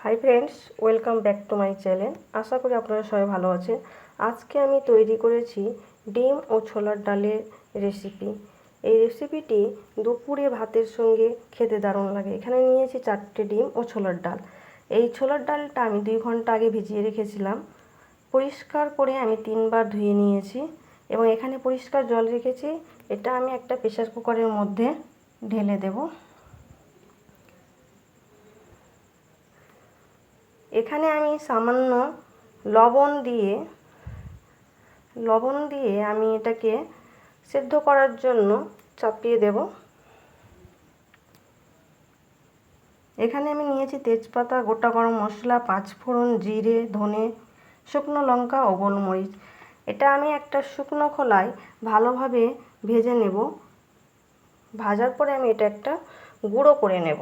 High friends, welcome back to my channel. আশা করি আপনারা সবাই ভালো আছেন। আজকে আমি তৈরি করেছি ডিম ও ছোলার ডালের রেসিপি। এই রেসিপিটি দুপুরে ভাতের সঙ্গে খেতে দারুণ লাগে। এখানে নিয়েছি 4টে ডিম ও ছোলার ডাল। এই ছোলার ডালটা আমি 2 ঘন্টা আগে ভিজিয়ে রেখেছিলাম। পরিষ্কার করে আমি 3বার ধুয়ে নিয়েছি এবং এখানে পরিষ্কার জল রেখেছি। এটা আমি একটা প্রেসার কুকারের মধ্যে ঢেলে দেব। এখানে আমি সামান্য লবণ দিয়ে আমি এটাকে সেদ্ধ করার জন্য চাপিয়ে দেব। এখানে আমি নিয়েছি তেজপাতা, গোটা গরম মশলা, 5 ফোড়ন, জিরে, ধনে, শুকনো লঙ্কা ও গোলমরিচ। এটা আমি একটা শুকনো খোলায় ভালোভাবে ভেজে নেব। ভাজার পরে আমি এটা একটা গুঁড়ো করে নেব।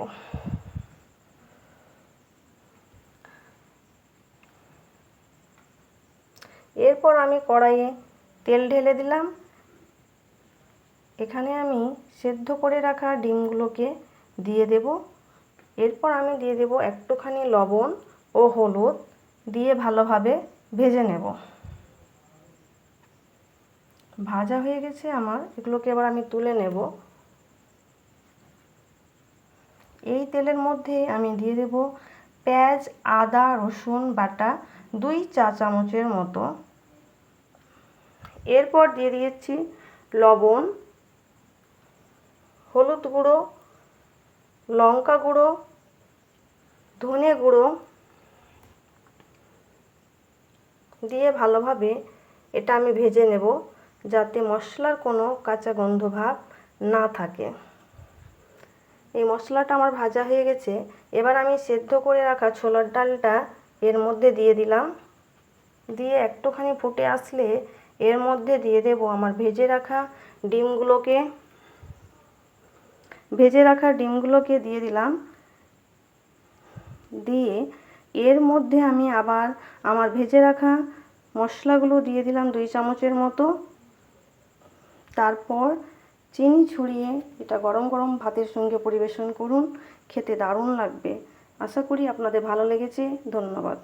এরপর আমি কড়াইয়ে তেল ঢেলে দিলাম। এখানে আমি সেদ্ধ করে রাখা ডিমগুলোকে দিয়ে দেব। এরপর আমি দিয়ে দেব একটুখানি লবণ ও হলুদ দিয়ে ভালোভাবে ভেজে নেব। ভাজা হয়ে গেছে আমার, এগুলোকে এবার আমি তুলে নেব। এই তেলের মধ্যে আমি দিয়ে দেব পেঁয়াজ, আদা, রসুন বাটা 2 চা চামচের মতো। এরপর দিয়ে দিয়েছি লবণ, হলুদ গুঁড়ো, লঙ্কা গুঁড়ো, ধনে গুঁড়ো দিয়ে ভালোভাবে এটা আমি ভেজে নেব, যাতে মশলার কোনো কাঁচা গন্ধ ভাব না থাকে। এই মশলাটা আমার ভাজা হয়ে গেছে। এবার আমি সেদ্ধ করে রাখা ছোলার ডালটা এর মধ্যে দিয়ে দিলাম। দিয়ে একটুখানি ফুটে আসলে এর মধ্যে দিয়ে দেব আমার ভেজে রাখা ডিমগুলোকে দিয়ে দিলাম। দিয়ে এর মধ্যে আমি আবার আমার ভেজে রাখা মশলাগুলো দিয়ে দিলাম 2 চামচের মতো। তারপর চিনি ছড়িয়ে এটা গরম গরম ভাতের সঙ্গে পরিবেশন করুন। খেতে দারুণ লাগবে। আশা করি আপনাদের ভালো লেগেছে। ধন্যবাদ।